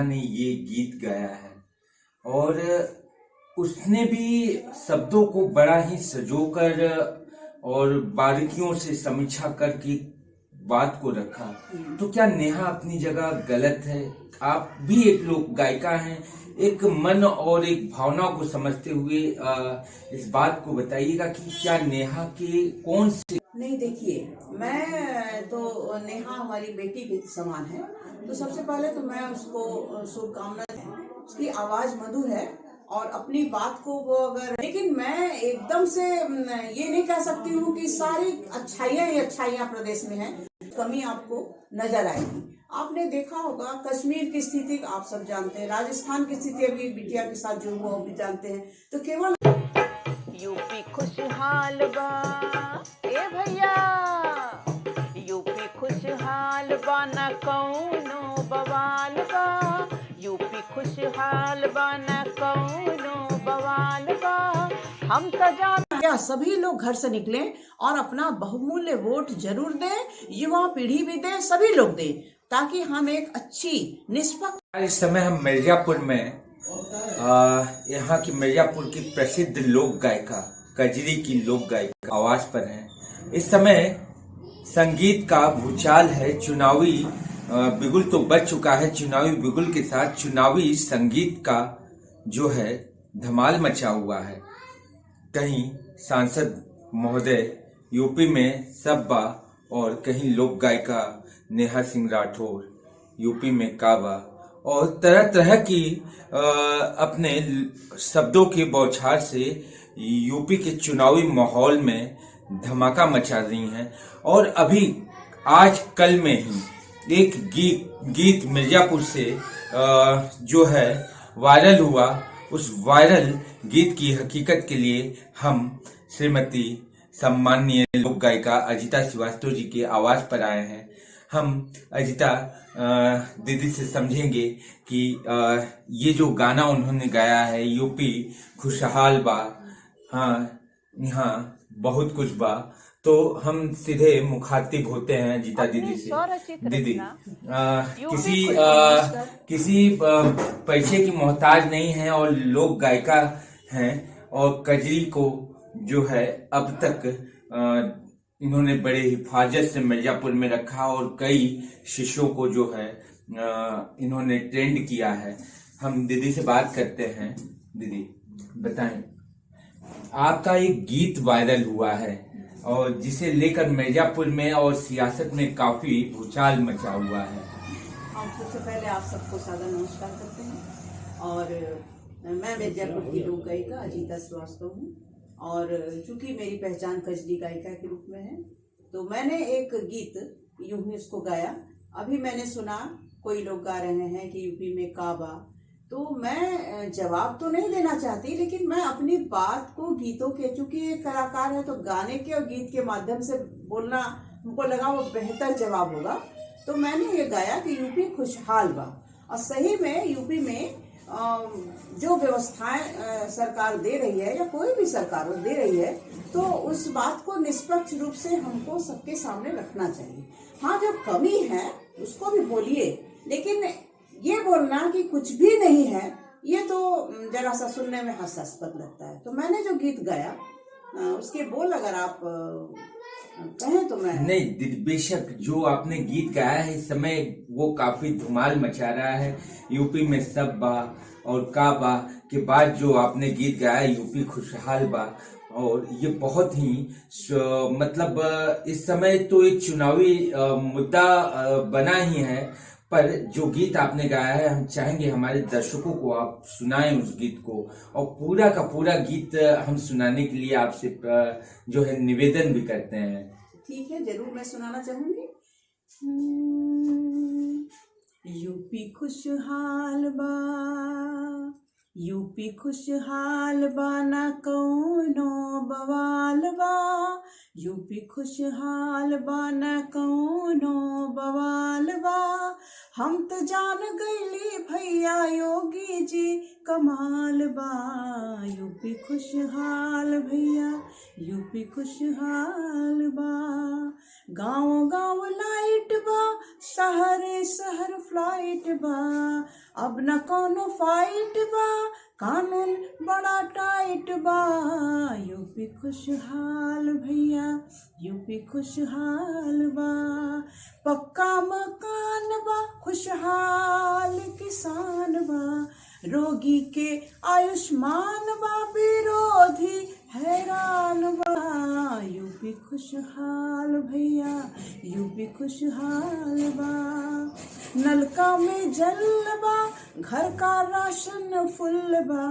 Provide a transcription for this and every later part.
ने ये गीत गाया है और उसने भी शब्दों को बड़ा ही सजोकर और बारीकियों से समीक्षा करके बात को रखा। तो क्या नेहा अपनी जगह गलत है? आप भी एक लोक गायिका हैं, एक मन और एक भावना को समझते हुए इस बात को बताइएगा कि क्या नेहा के कौन से। नहीं, देखिए, मैं तो नेहा हमारी बेटी के समान है, तो सबसे पहले तो मैं उसको शुभकामना। उसकी आवाज मधुर है और अपनी बात को वो अगर, लेकिन मैं एकदम से ये नहीं कह सकती हूँ कि सारी अच्छाइयाँ ही अच्छाइयाँ प्रदेश में हैं। कमी आपको नजर आएगी। आपने देखा होगा कश्मीर की स्थिति आप सब जानते हैं, राजस्थान की स्थिति अभी बिटिया के साथ जो हुआ वो भी जानते हैं। तो केवल यूपी खुशहाल बा ए भैया, यूपी खुशहाल बा न कौनो बवाल बा, यूपी खुशहाल बा न कौनो बवाल बा। हम तो क्या सभी लोग घर से निकलें और अपना बहुमूल्य वोट जरूर दें, युवा पीढ़ी भी दे, सभी लोग दें, ताकि हम एक अच्छी निष्पक्ष। इस समय हम मिर्जापुर में यहाँ की मिर्जापुर की प्रसिद्ध लोक गायिका कजरी की लोक गायिका आवाज पर हैं। इस समय संगीत का भूचाल है, चुनावी बिगुल तो बच चुका है। चुनावी बिगुल के साथ चुनावी संगीत का जो है धमाल मचा हुआ है। कहीं सांसद महोदय यूपी में सब्बा और कहीं लोक गायिका नेहा सिंह राठौर यूपी में काबा और तरह तरह की अपने शब्दों के बौछार से यूपी के चुनावी माहौल में धमाका मचा रही हैं। और अभी आज कल में ही एक गीत मिर्जापुर से जो है वायरल हुआ। उस वायरल गीत की हकीकत के लिए हम श्रीमती सम्माननीय लोक गायिका अजिता श्रीवास्तव जी की आवाज पर आए हैं। हम अजिता दीदी से समझेंगे कि ये जो गाना उन्होंने गाया है, यूपी खुशहाल बा, हाँ यहाँ बहुत कुछ बा, तो हम सीधे मुखातिब होते हैं अजिता दीदी से। दीदी किसी पैसे की मोहताज नहीं है और लोक गायिका हैं और कजरी को जो है अब तक इन्होंने बड़े हिफाजत से मिर्जापुर में रखा और कई शिष्यों को जो है इन्होंने ट्रेंड किया है। हम दीदी से बात करते हैं। दीदी बताएं, आपका एक गीत वायरल हुआ है और जिसे लेकर मिर्जापुर में और सियासत में काफी भूचाल मचा हुआ है। हम सबसे पहले आप सबको सादर नमस्कार करते हैं और मैं मिर्जापुर की लोक गायिका अजिता श्रीवास्तव हूँ और चूंकि मेरी पहचान कजरी गायिका के रूप में है, तो मैंने एक गीत यूं ही उसको गाया। अभी मैंने सुना कोई लोग गा रहे हैं कि यूपी में काबा, तो मैं जवाब तो नहीं देना चाहती, लेकिन मैं अपनी बात को गीतों के, चूंकि एक कलाकार है तो गाने के और गीत के माध्यम से बोलना हमको लगा वो बेहतर जवाब होगा। तो मैंने ये गाया कि यूपी खुशहाल बा, और सही में यूपी में जो व्यवस्थाएं सरकार दे रही है या कोई भी सरकार दे रही है, तो उस बात को निष्पक्ष रूप से हमको सबके सामने रखना चाहिए। हाँ, जो कमी है उसको भी बोलिए, लेकिन ये बोलना कि कुछ भी नहीं है, ये तो जरा सा सुनने में हास्यास्पद लगता है। तो मैंने जो गीत गाया उसके बोल अगर आप कहें तो मैं नहीं, बेशक जो आपने गीत गाया है इस समय वो काफी धुमाल मचा रहा है। यूपी में सब्बा और काबा के बाद जो आपने गीत गाया यूपी खुशहाल बा, और ये बहुत ही मतलब इस समय तो एक चुनावी मुद्दा बना ही है, पर जो गीत आपने गाया है हम चाहेंगे हमारे दर्शकों को आप सुनाएं उस गीत को, और पूरा का पूरा गीत हम सुनाने के लिए आपसे जो है निवेदन भी करते हैं। ठीक है, जरूर मैं सुनाना चाहूंगी। यूपी खुशहाल बा, यूपी खुशहाल बा न कौनो बवाल बा, यूपी खुशहाल बा न कौनो बवाल बा। हम तो जान गईली भैया योगी जी कमाल बा। यूपी खुशहाल भैया, यूपी खुशहाल बा। गाँव गाँव लाइट बा, शहरे शहर फ्लाइट बा। अब न कोनो फाइट बा, कानून बड़ा टाइट बा। यूपी खुशहाल भैया, यूपी खुशहाल बा। पक्का मकान बा, खुशहाल किसान बा। रोगी के आयुष्मान बा, विरोधी हैरान बा। यूपी खुशहाल भैया, यूपी खुशहाल बा। नलका में जल बा, घर का राशन फुल बा।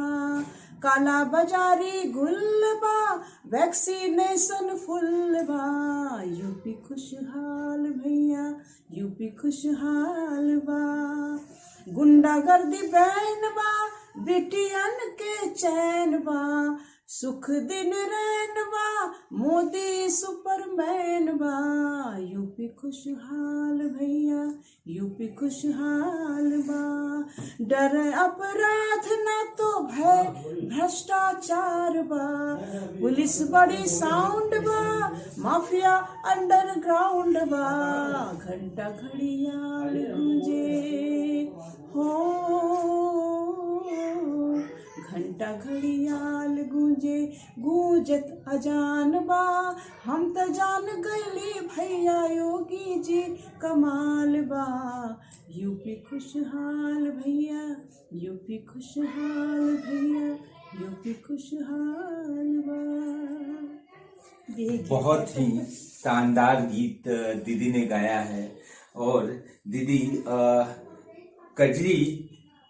काला बाजारी गुल बा, वैक्सीनेशन फुल बा। यूपी खुशहाल भैया, यूपी खुशहाल बा। गुंडागर्दी बैन बा, बेटियन के चैन बा। सुख दिन रैन बा, मोदी सुपरमैन बा। यूपी खुशहाल भैया, यूपी खुशहाल बा। डर अपराध ना तो भय भ्रष्टाचार बा। पुलिस बड़ी साउंड बा, माफिया अंडरग्राउंड बा। घंटा घड़ियाल गूंजे हो, घंटा घड़ियाल गूंजे, गूंजत अजान बा। हम त जान गईली भैया, योगी जी कमाल बा। यूपी खुशहाल भैया, यूपी खुशहाल भैया, यूपी खुशहाल बा। बहुत ही शानदार गीत दीदी ने गाया है। और दीदी कजरी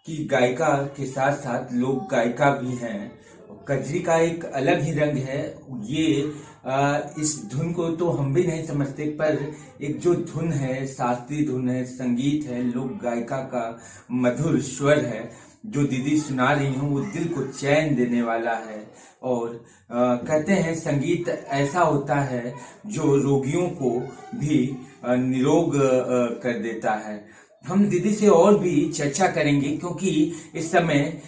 की गायिका के साथ साथ लोक गायिका भी हैं। कजरी का एक अलग ही रंग है। ये इस धुन को तो हम भी नहीं समझते, पर एक जो धुन है, शास्त्रीय धुन है, संगीत है, लोक गायिका का मधुर स्वर है, जो दीदी सुना रही हूँ, वो दिल को चैन देने वाला है। और कहते हैं संगीत ऐसा होता है जो रोगियों को भी निरोग कर देता है। हम दीदी से और भी चर्चा करेंगे, क्योंकि इस समय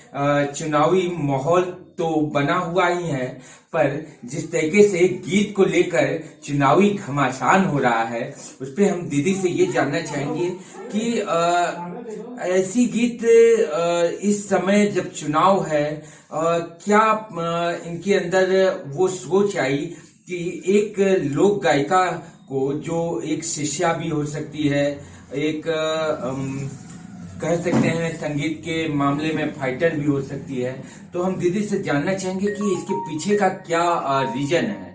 चुनावी माहौल तो बना हुआ ही है, पर जिस तरीके से गीत को लेकर चुनावी घमासान हो रहा है, उस पर हम दीदी से ये जानना चाहेंगे कि ऐसी गीत इस समय जब चुनाव है, क्या इनके अंदर वो सोच आई कि एक लोक गायिका को, जो एक शिष्या भी हो सकती है, एक कह सकते हैं संगीत के मामले में फाइटर भी हो सकती है, तो हम दीदी से जानना चाहेंगे कि इसके पीछे का क्या रीजन है।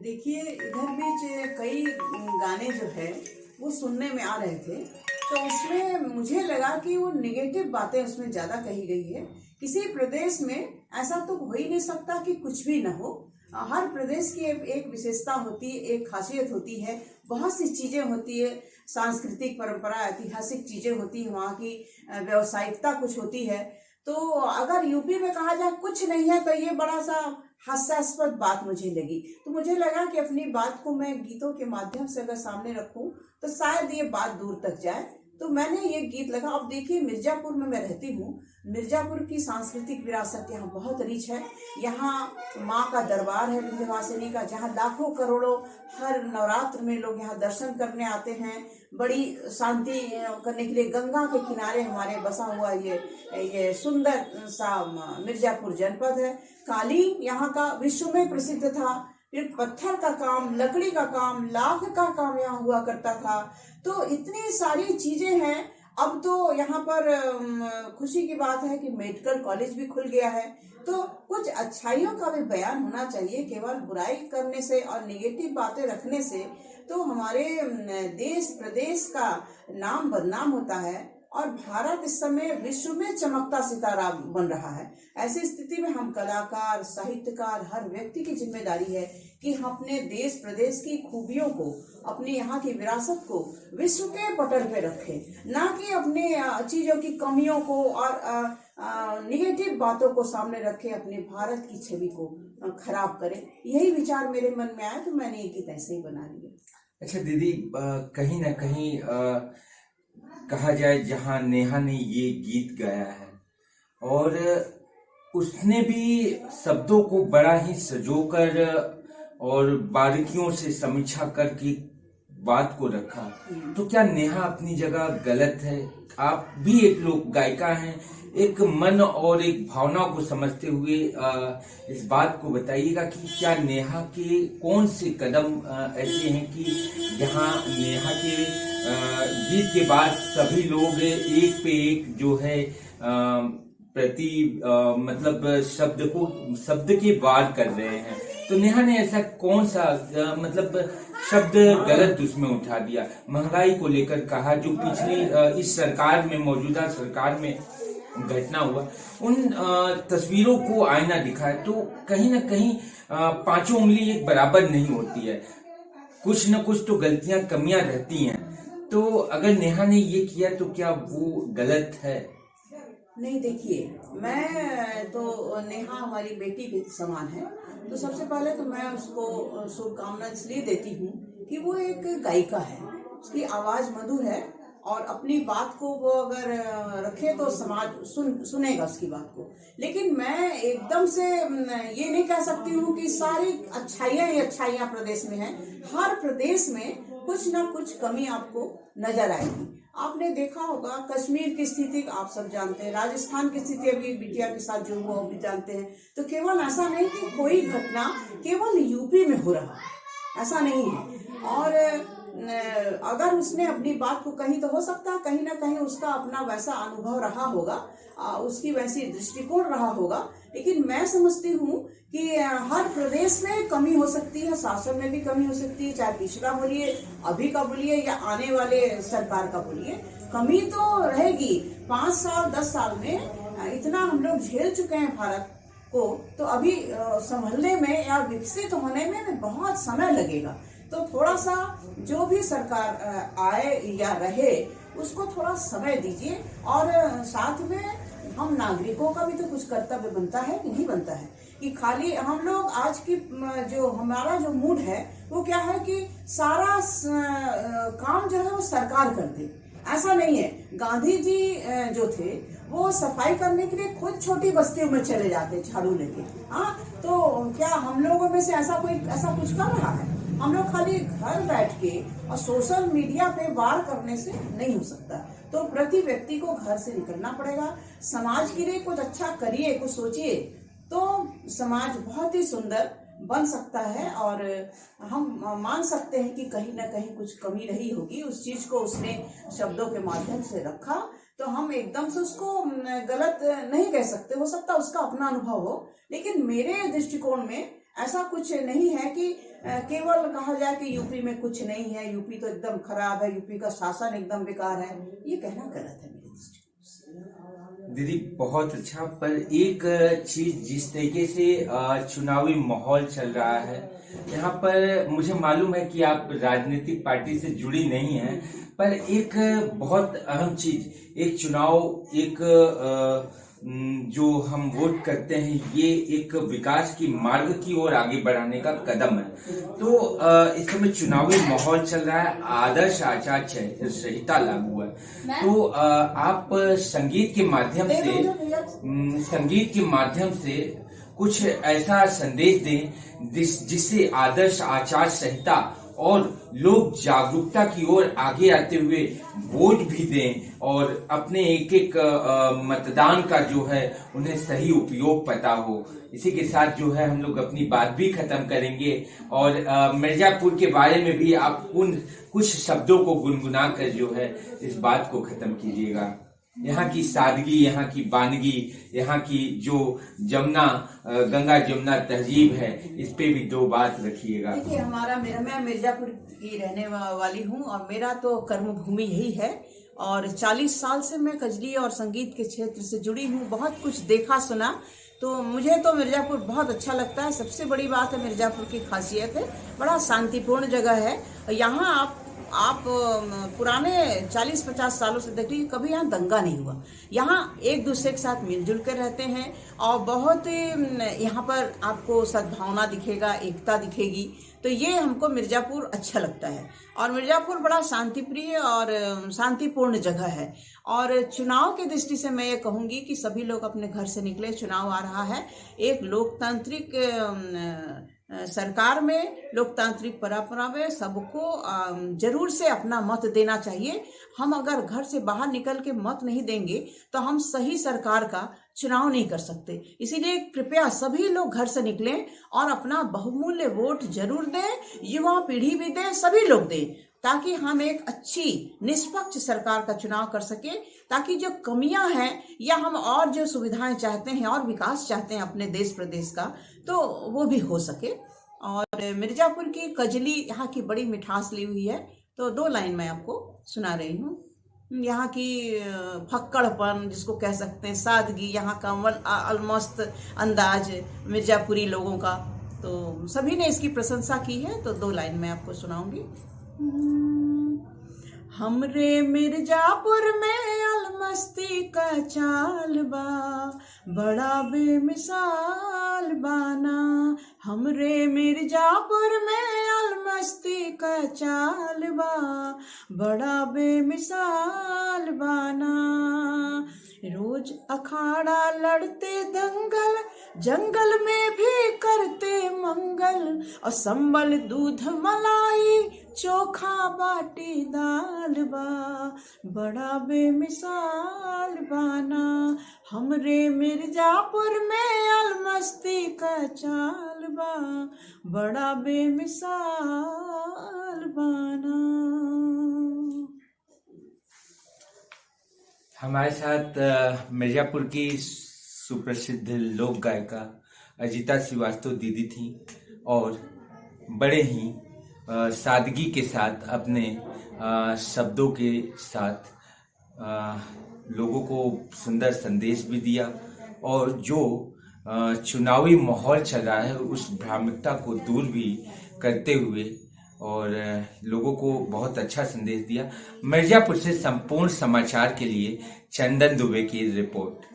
देखिए, इधर बीच कई गाने जो है वो सुनने में आ रहे थे, तो उसमें मुझे लगा कि वो निगेटिव बातें उसमें ज्यादा कही गई है। किसी प्रदेश में ऐसा तो हो ही नहीं सकता कि कुछ भी न हो। हर प्रदेश की एक विशेषता होती है, एक खासियत होती है, बहुत सी चीजें होती है, सांस्कृतिक परंपरा, ऐतिहासिक चीजें होती है, वहाँ की व्यावसायिकता कुछ होती है। तो अगर यूपी में कहा जाए कुछ नहीं है, तो ये बड़ा सा हास्यास्पद बात मुझे लगी। तो मुझे लगा कि अपनी बात को मैं गीतों के माध्यम से अगर सामने रखूं तो शायद ये बात दूर तक जाए। तो मैंने ये गीत लगा। अब देखिए, मिर्जापुर में मैं रहती हूँ। मिर्जापुर की सांस्कृतिक विरासत यहाँ बहुत रिच है। यहाँ माँ का दरबार है विंध्यवासिनी का, जहाँ लाखों करोड़ों हर नवरात्र में लोग यहाँ दर्शन करने आते हैं। बड़ी शांति करने के लिए गंगा के किनारे हमारे बसा हुआ ये सुंदर सा मिर्जापुर जनपद है। कालीन यहाँ का विश्व में प्रसिद्ध था। फिर पत्थर का काम, लकड़ी का काम, लाख का काम यहाँ हुआ करता था। तो इतनी सारी चीजें हैं। अब तो यहाँ पर खुशी की बात है कि मेडिकल कॉलेज भी खुल गया है। तो कुछ अच्छाइयों का भी बयान होना चाहिए। केवल बुराई करने से और नेगेटिव बातें रखने से तो हमारे देश प्रदेश का नाम बदनाम होता है। और भारत इस समय विश्व में चमकता सितारा बन रहा है। ऐसी स्थिति में हम कलाकार, साहित्यकार, हर व्यक्ति की जिम्मेदारी है कि हम अपने देश प्रदेश की खूबियों को, अपने यहाँ की विरासत को विश्व के पटल पे रखें, ना कि अपने चीजों की कमियों को और निगेटिव बातों को सामने रखें, अपने भारत की छवि को खराब करें। यही विचार मेरे मन में आया, तो मैंने ये गीत ऐसे ही बना लिया। अच्छा दीदी, कहीं ना कहीं कहा जाए, जहाँ नेहा ने ये गीत गाया है और उसने भी शब्दों को बड़ा ही सजोकर और बारीकियों से समीक्षा करके बात को रखा। तो क्या नेहा अपनी जगह गलत है? आप भी एक लोक गायिका हैं, एक मन और एक भावना को समझते हुए इस बात को बताइएगा कि क्या नेहा के कौन से कदम ऐसे हैं कि जहां नेहा के गीत के बाद सभी लोग एक पे एक जो है प्रति मतलब शब्द के वार कर रहे हैं। तो नेहा ने ऐसा कौन सा मतलब शब्द गलत उसमें उठा दिया? महंगाई को लेकर कहा, जो पिछली इस सरकार में, मौजूदा सरकार में घटना हुआ, उन तस्वीरों को आईना दिखाए। तो कहीं ना कहीं पांचों उंगली एक बराबर नहीं होती है, कुछ न कुछ तो गलतियां, कमियां रहती हैं। तो अगर नेहा ने ये किया तो क्या वो गलत है? नहीं, देखिए, मैं तो नेहा हमारी बेटी के समान है, तो सबसे पहले तो मैं उसको शुभकामना इसलिए देती हूँ कि वो एक गायिका है, उसकी आवाज मधुर है और अपनी बात को वो अगर रखे तो समाज सुनेगा उसकी बात को। लेकिन मैं एकदम से ये नहीं कह सकती हूँ कि सारी अच्छाइयाँ ही अच्छाइयाँ प्रदेश में हैं। हर प्रदेश में कुछ ना कुछ कमी आपको नजर आएगी। आपने देखा होगा कश्मीर की स्थिति आप सब जानते हैं, राजस्थान की स्थिति अभी बिटिया के साथ जो हुआ भी जानते हैं। तो केवल ऐसा नहीं कि कोई घटना केवल यूपी में हो रहा, ऐसा नहीं है। और अगर उसने अपनी बात को कही तो हो सकता है कहीं ना कहीं उसका अपना वैसा अनुभव रहा होगा, उसकी वैसी दृष्टिकोण रहा होगा। लेकिन मैं समझती हूँ कि हर प्रदेश में कमी हो सकती है, शासन में भी कमी हो सकती है, चाहे पिछला बोलिए, अभी का बोलिए या आने वाले सरकार का बोलिए, कमी तो रहेगी। 5 साल 10 साल में इतना हम लोग झेल चुके हैं भारत को, तो अभी संभलने में या विकसित होने में बहुत समय लगेगा। तो थोड़ा सा जो भी सरकार आए या रहे उसको थोड़ा समय दीजिए। और साथ में हम नागरिकों का भी तो कुछ कर्तव्य बनता है कि नहीं बनता है, कि खाली हम लोग आज की जो हमारा जो मूड है वो क्या है कि सारा काम जो है वो सरकार कर दे, ऐसा नहीं है। गांधी जी जो थे वो सफाई करने के लिए खुद छोटी बस्तियों में चले जाते झाड़ू लेके। हाँ, तो क्या हम लोगों में से ऐसा कुछ कर रहा है? हम लोग खाली घर बैठ के और सोशल मीडिया पे वार करने से नहीं हो सकता। तो प्रति व्यक्ति को घर से निकलना पड़ेगा, समाज के लिए कुछ अच्छा करिए, कुछ सोचिए, तो समाज बहुत ही सुंदर बन सकता है। और हम मान सकते हैं कि कहीं ना कहीं कुछ कमी रही होगी, उस चीज को उसने शब्दों के माध्यम से रखा, तो हम एकदम से उसको गलत नहीं कह सकते। हो सकता है उसका अपना अनुभव हो, लेकिन मेरे दृष्टिकोण में ऐसा कुछ नहीं है कि केवल कहा जाए कि यूपी में कुछ नहीं है, यूपी तो एकदम खराब है, यूपी का शासन एकदम बेकार है, ये कहना गलत है मेरे दृष्टिकोण से। दीदी बहुत अच्छा, पर एक चीज, जिस तरीके से चुनावी माहौल चल रहा है यहाँ पर, मुझे मालूम है कि आप राजनीतिक पार्टी से जुड़ी नहीं हैं, पर एक बहुत अहम चीज, एक चुनाव, एक जो हम वोट करते हैं, ये एक विकास की मार्ग की ओर आगे बढ़ाने का कदम है। तो इस समय चुनावी माहौल चल रहा है, आदर्श आचार संहिता लागू है। तो आप संगीत के माध्यम से कुछ ऐसा संदेश दें जिससे आदर्श आचार संहिता और लोग जागरूकता की ओर आगे आते हुए वोट भी दें और अपने एक एक मतदान का जो है उन्हें सही उपयोग पता हो। इसी के साथ जो है हम लोग अपनी बात भी खत्म करेंगे और मिर्जापुर के बारे में भी आप उन कुछ शब्दों को गुनगुना कर जो है इस बात को खत्म कीजिएगा। यहाँ की सादगी, यहाँ की वानगी, यहाँ की जो गंगा जमुना तहजीब है, इस पे भी 2 बात रखिएगा। देखिए, मैं मिर्जापुर की रहने वाली हूँ और मेरा तो कर्म भूमि यही है और 40 साल से मैं कजरी और संगीत के क्षेत्र से जुड़ी हूँ। बहुत कुछ देखा सुना, तो मुझे तो मिर्जापुर बहुत अच्छा लगता है। सबसे बड़ी बात है मिर्जापुर की खासियत है, बड़ा शांतिपूर्ण जगह है। यहाँ आप पुराने 40-50 सालों से देखिए, कभी यहाँ दंगा नहीं हुआ। यहाँ एक दूसरे के साथ मिलजुल कर रहते हैं और बहुत यहाँ पर आपको सद्भावना दिखेगा, एकता दिखेगी। तो ये हमको मिर्जापुर अच्छा लगता है। और मिर्जापुर बड़ा शांतिप्रिय और शांतिपूर्ण जगह है। और चुनाव की दृष्टि से मैं ये कहूँगी कि सभी लोग अपने घर से निकले, चुनाव आ रहा है। एक लोकतांत्रिक सरकार में, लोकतांत्रिक परंपरा में सबको जरूर से अपना मत देना चाहिए। हम अगर घर से बाहर निकल के मत नहीं देंगे तो हम सही सरकार का चुनाव नहीं कर सकते। इसीलिए कृपया सभी लोग घर से निकलें और अपना बहुमूल्य वोट जरूर दें, युवा पीढ़ी भी दें, सभी लोग दें, ताकि हम एक अच्छी निष्पक्ष सरकार का चुनाव कर सके, ताकि जो कमियां हैं या हम और जो सुविधाएं चाहते हैं और विकास चाहते हैं अपने देश प्रदेश का, तो वो भी हो सके। और मिर्जापुर की कजली यहाँ की बड़ी मिठास ली हुई है, तो 2 लाइन मैं आपको सुना रही हूँ। यहाँ की फक्कड़पन जिसको कह सकते हैं, सादगी, यहाँ का अलमस्त अंदाज मिर्जापुरी लोगों का, तो सभी ने इसकी प्रशंसा की है। तो 2 लाइन मैं आपको सुनाऊंगी। हमरे मिर्जापुर में अलमस्ती का चाल बा, बड़ा बेमिसाल बाना। हमरे मिर्जापुर में अलमस्ती का चाल बा, बड़ा बेमिसाल बाना। रोज अखाड़ा लड़ते दंगल, जंगल में भी करते मंगल। और संबल दूध मलाई चोखा बाटी दाल बा, बड़ा बेमिसाल बाना। हमरे मिर्जापुर में अलमस्ती का चाल बा, बड़ा बेमिसाल बाना। हमारे साथ मिर्जापुर की सुप्रसिद्ध लोक गायिका अजीता श्रीवास्तव दीदी थी और बड़े ही सादगी के साथ अपने शब्दों के साथ लोगों को सुंदर संदेश भी दिया और जो चुनावी माहौल चल रहा है उस भ्रामकता को दूर भी करते हुए और लोगों को बहुत अच्छा संदेश दिया। मिर्जापुर से संपूर्ण समाचार के लिए चंदन दुबे की रिपोर्ट।